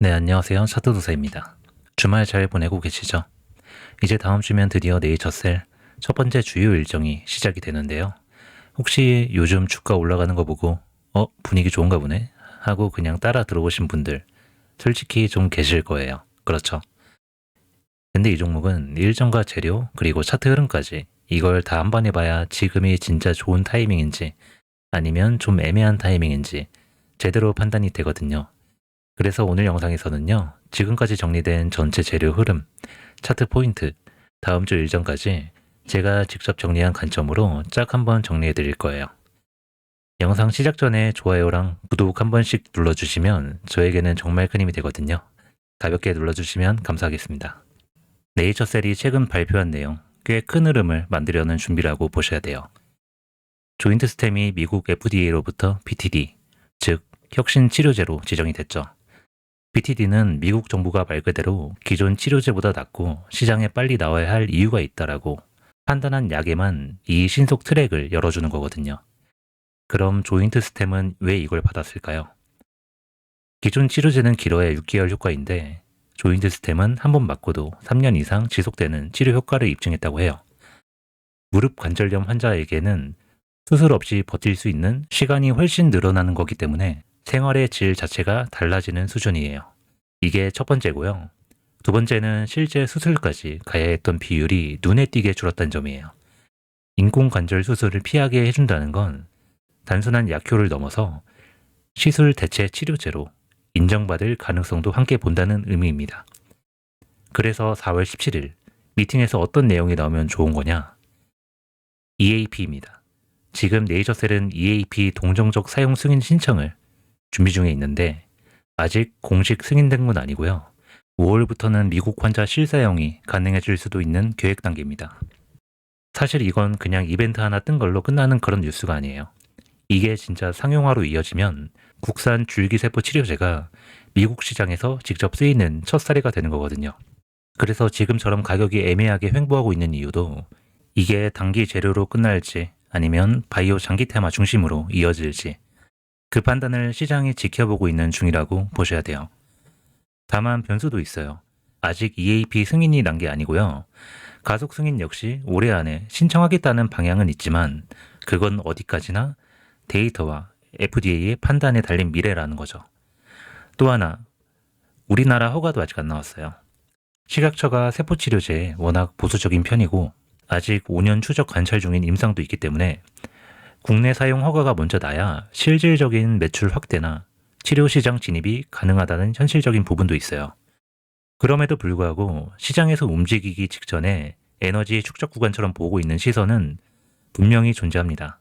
네, 안녕하세요. 차트도사입니다. 주말 잘 보내고 계시죠? 이제 다음 주면 드디어 네이처셀 첫 번째 주요 일정이 시작이 되는데요. 혹시 요즘 주가 올라가는 거 보고 분위기 좋은가 보네 하고 그냥 따라 들어오신 분들 솔직히 좀 계실 거예요. 그렇죠? 근데 이 종목은 일정과 재료 그리고 차트 흐름까지 이걸 다 한 번에 봐야 지금이 진짜 좋은 타이밍인지 아니면 좀 애매한 타이밍인지 제대로 판단이 되거든요. 그래서 오늘 영상에서는요, 지금까지 정리된 전체 재료 흐름, 차트 포인트, 다음 주 일정까지 제가 직접 정리한 관점으로 쫙 한번 정리해 드릴 거예요. 영상 시작 전에 좋아요랑 구독 한 번씩 눌러주시면 저에게는 정말 큰 힘이 되거든요. 가볍게 눌러주시면 감사하겠습니다. 네이처셀이 최근 발표한 내용, 꽤 큰 흐름을 만들려는 준비라고 보셔야 돼요. 조인트 스템이 미국 FDA로부터 BTD, 즉 혁신치료제로 지정이 됐죠. BTD는 미국 정부가 말 그대로 기존 치료제보다 낫고 시장에 빨리 나와야 할 이유가 있다라고 판단한 약에만 이 신속 트랙을 열어주는 거거든요. 그럼 조인트 스템은 왜 이걸 받았을까요? 기존 치료제는 길어야 6개월 효과인데 조인트 스템은 한 번 맞고도 3년 이상 지속되는 치료 효과를 입증했다고 해요. 무릎 관절염 환자에게는 수술 없이 버틸 수 있는 시간이 훨씬 늘어나는 거기 때문에 생활의 질 자체가 달라지는 수준이에요. 이게 첫 번째고요. 두 번째는 실제 수술까지 가야 했던 비율이 눈에 띄게 줄었다는 점이에요. 인공관절 수술을 피하게 해준다는 건 단순한 약효를 넘어서 시술 대체 치료제로 인정받을 가능성도 함께 본다는 의미입니다. 그래서 4월 17일 미팅에서 어떤 내용이 나오면 좋은 거냐? EAP입니다. 지금 네이처셀은 EAP 동정적 사용 승인 신청을 준비 중에 있는데 아직 공식 승인된 건 아니고요. 5월부터는 미국 환자 실사용이 가능해질 수도 있는 계획 단계입니다. 사실 이건 그냥 이벤트 하나 뜬 걸로 끝나는 그런 뉴스가 아니에요. 이게 진짜 상용화로 이어지면 국산 줄기세포 치료제가 미국 시장에서 직접 쓰이는 첫 사례가 되는 거거든요. 그래서 지금처럼 가격이 애매하게 횡보하고 있는 이유도 이게 단기 재료로 끝날지 아니면 바이오 장기 테마 중심으로 이어질지 그 판단을 시장이 지켜보고 있는 중이라고 보셔야 돼요. 다만 변수도 있어요. 아직 EAP 승인이 난 게 아니고요. 가속 승인 역시 올해 안에 신청하겠다는 방향은 있지만 그건 어디까지나 데이터와 FDA의 판단에 달린 미래라는 거죠. 또 하나, 우리나라 허가도 아직 안 나왔어요. 식약처가 세포치료제에 워낙 보수적인 편이고 아직 5년 추적 관찰 중인 임상도 있기 때문에 국내 사용 허가가 먼저 나야 실질적인 매출 확대나 치료 시장 진입이 가능하다는 현실적인 부분도 있어요. 그럼에도 불구하고 시장에서 움직이기 직전에 에너지 축적 구간처럼 보고 있는 시선은 분명히 존재합니다.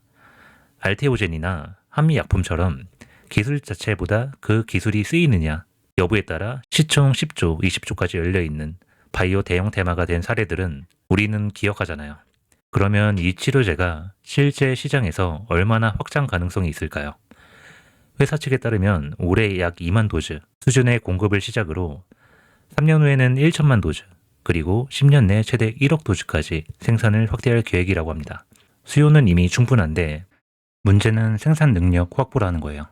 알테오젠이나 한미약품처럼 기술 자체보다 그 기술이 쓰이느냐 여부에 따라 시총 10조, 20조까지 열려있는 바이오 대형 테마가 된 사례들은 우리는 기억하잖아요. 그러면 이 치료제가 실제 시장에서 얼마나 확장 가능성이 있을까요? 회사 측에 따르면 올해 약 2만 도즈 수준의 공급을 시작으로 3년 후에는 1천만 도즈, 그리고 10년 내 최대 1억 도즈까지 생산을 확대할 계획이라고 합니다. 수요는 이미 충분한데 문제는 생산 능력 확보라는 거예요.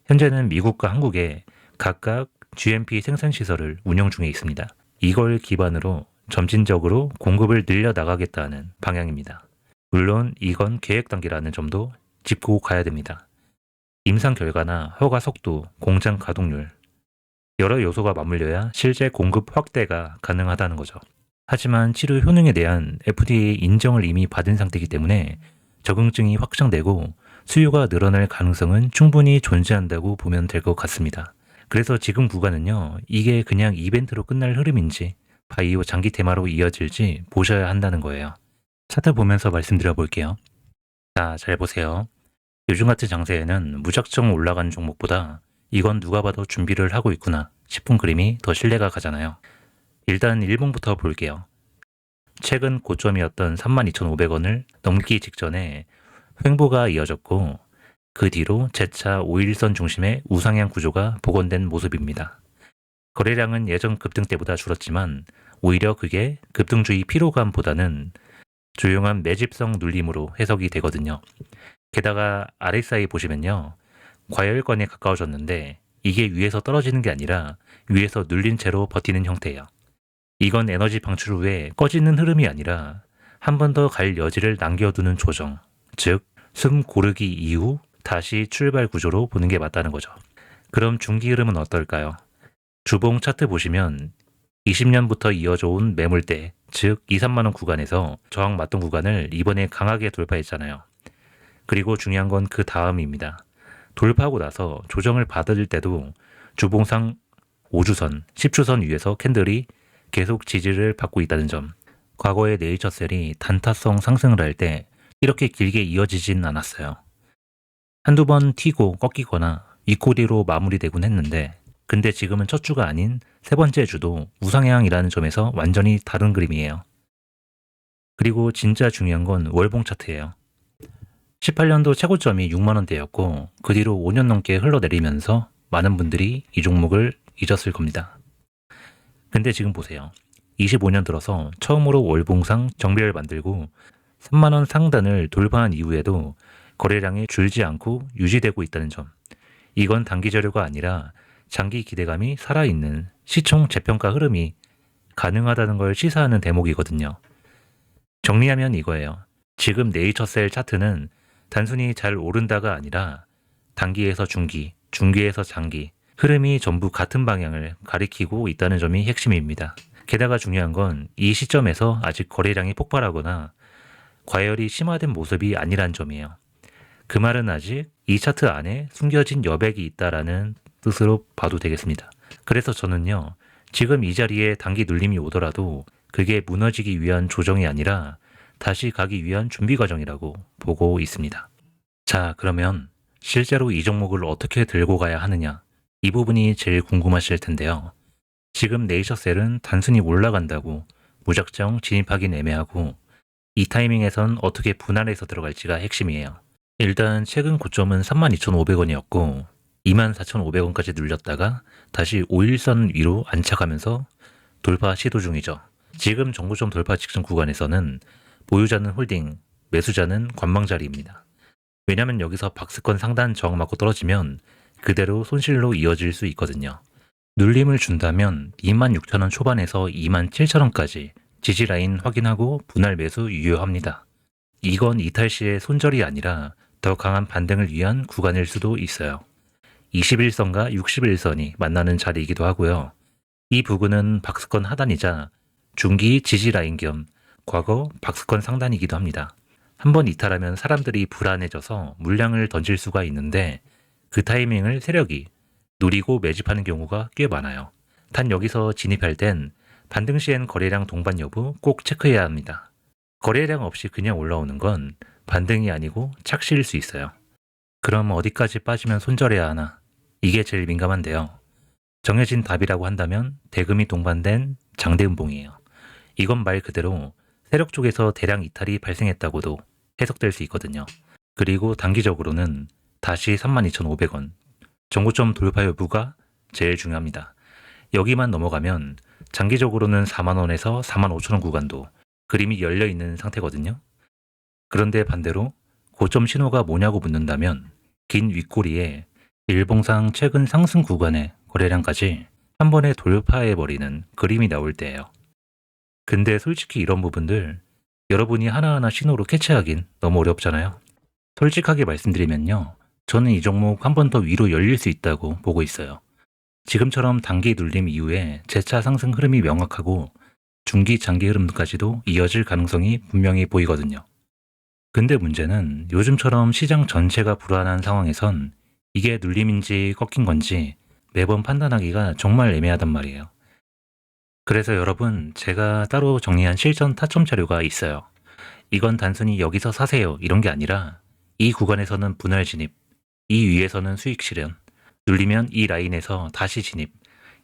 현재는 미국과 한국에 각각 GMP 생산 시설을 운영 중에 있습니다. 이걸 기반으로 점진적으로 공급을 늘려나가겠다는 방향입니다. 물론 이건 계획 단계라는 점도 짚고 가야 됩니다. 임상 결과나 허가 속도, 공장 가동률 여러 요소가 맞물려야 실제 공급 확대가 가능하다는 거죠. 하지만 치료 효능에 대한 FDA 인정을 이미 받은 상태이기 때문에 적응증이 확정되고 수요가 늘어날 가능성은 충분히 존재한다고 보면 될 것 같습니다. 그래서 지금 구간은요, 이게 그냥 이벤트로 끝날 흐름인지 바이오 장기 테마로 이어질지 보셔야 한다는 거예요. 차트 보면서 말씀드려 볼게요. 자, 잘 보세요. 요즘 같은 장세에는 무작정 올라가는 종목보다 이건 누가 봐도 준비를 하고 있구나 싶은 그림이 더 신뢰가 가잖아요. 일단 일봉부터 볼게요. 최근 고점이었던 32,500원을 넘기 직전에 횡보가 이어졌고 그 뒤로 재차 5일선 중심의 우상향 구조가 복원된 모습입니다. 거래량은 예전 급등 때보다 줄었지만 오히려 그게 급등주의 피로감보다는 조용한 매집성 눌림으로 해석이 되거든요. 게다가 RSI 보시면요. 과열권에 가까워졌는데 이게 위에서 떨어지는 게 아니라 위에서 눌린 채로 버티는 형태예요. 이건 에너지 방출 후에 꺼지는 흐름이 아니라 한 번 더 갈 여지를 남겨두는 조정, 즉 숨 고르기 이후 다시 출발 구조로 보는 게 맞다는 거죠. 그럼 중기 흐름은 어떨까요? 주봉 차트 보시면 20년부터 이어져 온 매물대, 즉 2, 3만 원 구간에서 저항 맞던 구간을 이번에 강하게 돌파했잖아요. 그리고 중요한 건 그 다음입니다. 돌파하고 나서 조정을 받을 때도 주봉상 5주선, 10주선 위에서 캔들이 계속 지지를 받고 있다는 점. 과거에 네이처셀이 단타성 상승을 할 때 이렇게 길게 이어지진 않았어요. 한두 번 튀고 꺾이거나 윗꼬리로 마무리되곤 했는데, 근데 지금은 첫 주가 아닌 세 번째 주도 우상향이라는 점에서 완전히 다른 그림이에요. 그리고 진짜 중요한 건 월봉 차트예요. 18년도 최고점이 6만원대였고 그 뒤로 5년 넘게 흘러내리면서 많은 분들이 이 종목을 잊었을 겁니다. 근데 지금 보세요. 25년 들어서 처음으로 월봉상 정배를 만들고 3만원 상단을 돌파한 이후에도 거래량이 줄지 않고 유지되고 있다는 점. 이건 단기 저류가 아니라 장기 기대감이 살아있는 시총 재평가 흐름이 가능하다는 걸 시사하는 대목이거든요. 정리하면 이거예요. 지금 네이처셀 차트는 단순히 잘 오른다가 아니라 단기에서 중기, 중기에서 장기, 흐름이 전부 같은 방향을 가리키고 있다는 점이 핵심입니다. 게다가 중요한 건 이 시점에서 아직 거래량이 폭발하거나 과열이 심화된 모습이 아니란 점이에요. 그 말은 아직 이 차트 안에 숨겨진 여백이 있다라는 뜻으로 봐도 되겠습니다. 그래서 저는요, 지금 이 자리에 단기 눌림이 오더라도 그게 무너지기 위한 조정이 아니라 다시 가기 위한 준비 과정이라고 보고 있습니다. 자, 그러면 실제로 이 종목을 어떻게 들고 가야 하느냐? 이 부분이 제일 궁금하실 텐데요. 지금 네이처셀은 단순히 올라간다고 무작정 진입하긴 애매하고 이 타이밍에선 어떻게 분할해서 들어갈지가 핵심이에요. 일단 최근 고점은 32,500원이었고 24,500원까지 눌렸다가 다시 5일선 위로 안착하면서 돌파 시도 중이죠. 지금 정고점 돌파 직전 구간에서는 보유자는 홀딩, 매수자는 관망 자리입니다. 왜냐면 여기서 박스권 상단 저항 맞고 떨어지면 그대로 손실로 이어질 수 있거든요. 눌림을 준다면 26,000원 초반에서 27,000원까지 지지 라인 확인하고 분할 매수 유효합니다. 이건 이탈 시의 손절이 아니라 더 강한 반등을 위한 구간일 수도 있어요. 21선과 61선이 만나는 자리이기도 하고요. 이 부근은 박스권 하단이자 중기 지지 라인 겸 과거 박스권 상단이기도 합니다. 한번 이탈하면 사람들이 불안해져서 물량을 던질 수가 있는데 그 타이밍을 세력이 노리고 매집하는 경우가 꽤 많아요. 단 여기서 진입할 땐 반등 시엔 거래량 동반 여부 꼭 체크해야 합니다. 거래량 없이 그냥 올라오는 건 반등이 아니고 착시일 수 있어요. 그럼 어디까지 빠지면 손절해야 하나? 이게 제일 민감한데요. 정해진 답이라고 한다면 대금이 동반된 장대음봉이에요. 이건 말 그대로 세력 쪽에서 대량 이탈이 발생했다고도 해석될 수 있거든요. 그리고 단기적으로는 다시 32,500원, 정고점 돌파 여부가 제일 중요합니다. 여기만 넘어가면 장기적으로는 4만원에서 45,000원 구간도 그림이 열려있는 상태거든요. 그런데 반대로 고점 신호가 뭐냐고 묻는다면 긴 윗꼬리에 일봉상 최근 상승 구간의 거래량까지 한 번에 돌파해버리는 그림이 나올 때예요. 근데 솔직히 이런 부분들 여러분이 하나하나 신호로 캐치하긴 너무 어렵잖아요. 솔직하게 말씀드리면요. 저는 이 종목 한 번 더 위로 열릴 수 있다고 보고 있어요. 지금처럼 단기 눌림 이후에 재차 상승 흐름이 명확하고 중기 장기 흐름까지도 이어질 가능성이 분명히 보이거든요. 근데 문제는 요즘처럼 시장 전체가 불안한 상황에선 이게 눌림인지 꺾인 건지 매번 판단하기가 정말 애매하단 말이에요. 그래서 여러분, 제가 따로 정리한 실전 타점 자료가 있어요. 이건 단순히 여기서 사세요 이런 게 아니라 이 구간에서는 분할 진입, 이 위에서는 수익 실현, 눌리면 이 라인에서 다시 진입,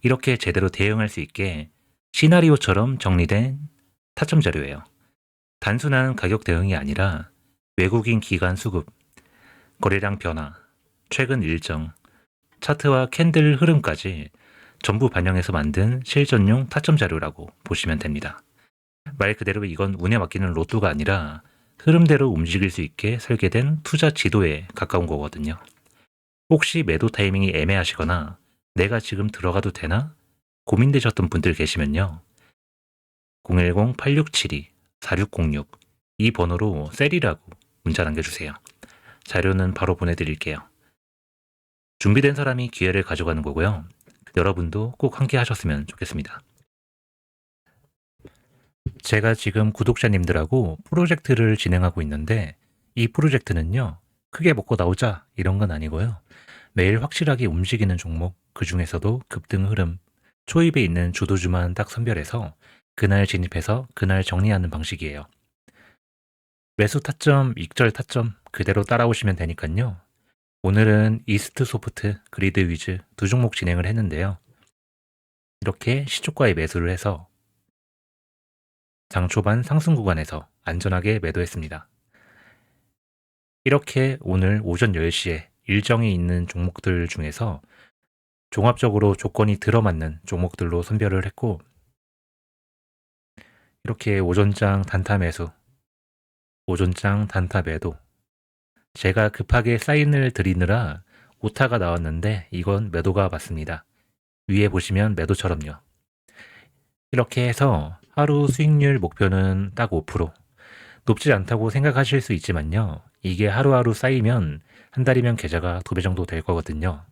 이렇게 제대로 대응할 수 있게 시나리오처럼 정리된 타점 자료예요. 단순한 가격 대응이 아니라 외국인 기관 수급, 거래량 변화, 최근 일정, 차트와 캔들 흐름까지 전부 반영해서 만든 실전용 타점 자료라고 보시면 됩니다. 말 그대로 이건 운에 맡기는 로또가 아니라 흐름대로 움직일 수 있게 설계된 투자 지도에 가까운 거거든요. 혹시 매도 타이밍이 애매하시거나 내가 지금 들어가도 되나? 고민되셨던 분들 계시면요. 010-8672-4606 이 번호로 셀이라고 문자 남겨주세요. 자료는 바로 보내드릴게요. 준비된 사람이 기회를 가져가는 거고요. 여러분도 꼭 함께 하셨으면 좋겠습니다. 제가 지금 구독자님들하고 프로젝트를 진행하고 있는데 이 프로젝트는요. 크게 먹고 나오자 이런 건 아니고요. 매일 확실하게 움직이는 종목, 그 중에서도 급등 흐름, 초입에 있는 주도주만 딱 선별해서 그날 진입해서 그날 정리하는 방식이에요. 매수 타점, 익절 타점 그대로 따라오시면 되니까요. 오늘은 이스트 소프트, 그리드 위즈 두 종목 진행을 했는데요. 이렇게 시초가에 매수를 해서 장 초반 상승 구간에서 안전하게 매도했습니다. 이렇게 오늘 오전 10시에 일정이 있는 종목들 중에서 종합적으로 조건이 들어맞는 종목들로 선별을 했고 이렇게 오전장 단타 매수, 오전장 단타 매도 제가 급하게 사인을 드리느라 오타가 나왔는데 이건 매도가 맞습니다. 위에 보시면 매도처럼요. 이렇게 해서 하루 수익률 목표는 딱 5%. 높지 않다고 생각하실 수 있지만요. 이게 하루하루 쌓이면 한 달이면 계좌가 2배 정도 될 거거든요.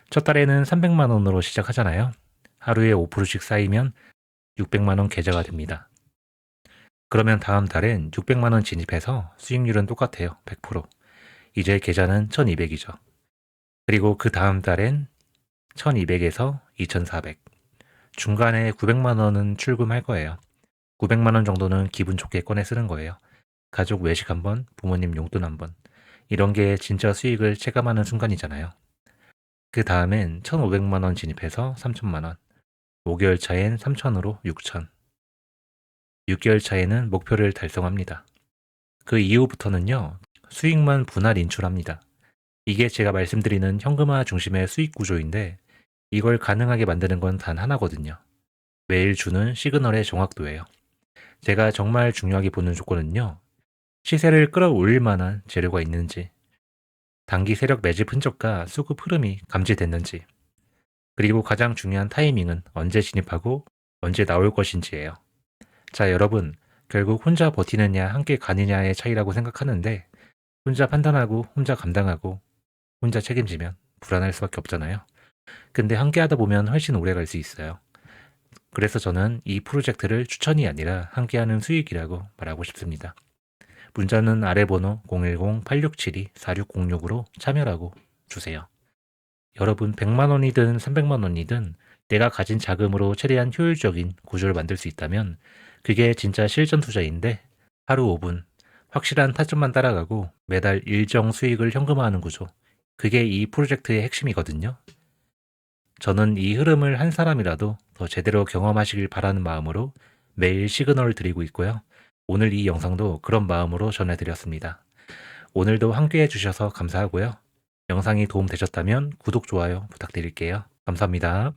첫 달에는 300만 원으로 시작하잖아요. 하루에 5%씩 쌓이면 600만 원 계좌가 됩니다. 그러면 다음 달엔 600만 원 진입해서 수익률은 똑같아요. 100%. 이제 계좌는 1200이죠. 그리고 그 다음 달엔 1200에서 2400. 중간에 900만 원은 출금할 거예요. 900만 원 정도는 기분 좋게 꺼내 쓰는 거예요. 가족 외식 한번, 부모님 용돈 한번. 이런 게 진짜 수익을 체감하는 순간이잖아요. 그 다음엔 1500만 원 진입해서 3000만 원. 5개월 차엔 3000으로 6000. 6개월 차에는 목표를 달성합니다. 그 이후부터는요. 수익만 분할 인출합니다. 이게 제가 말씀드리는 현금화 중심의 수익 구조인데 이걸 가능하게 만드는 건 단 하나거든요. 매일 주는 시그널의 정확도예요. 제가 정말 중요하게 보는 조건은요. 시세를 끌어올릴 만한 재료가 있는지, 단기 세력 매집 흔적과 수급 흐름이 감지됐는지, 그리고 가장 중요한 타이밍은 언제 진입하고 언제 나올 것인지예요. 자, 여러분, 결국 혼자 버티느냐 함께 가느냐의 차이라고 생각하는데 혼자 판단하고 혼자 감당하고 혼자 책임지면 불안할 수밖에 없잖아요. 근데 함께 하다 보면 훨씬 오래 갈 수 있어요. 그래서 저는 이 프로젝트를 추천이 아니라 함께하는 수익이라고 말하고 싶습니다. 문자는 아래 번호 010-8672-4606으로 참여라고 주세요. 여러분 100만 원이든 300만 원이든 내가 가진 자금으로 최대한 효율적인 구조를 만들 수 있다면 그게 진짜 실전 투자인데 하루 5분 확실한 타점만 따라가고 매달 일정 수익을 현금화하는 구조. 그게 이 프로젝트의 핵심이거든요. 저는 이 흐름을 한 사람이라도 더 제대로 경험하시길 바라는 마음으로 매일 시그널을 드리고 있고요. 오늘 이 영상도 그런 마음으로 전해드렸습니다. 오늘도 함께해 주셔서 감사하고요. 영상이 도움되셨다면 구독, 좋아요 부탁드릴게요. 감사합니다.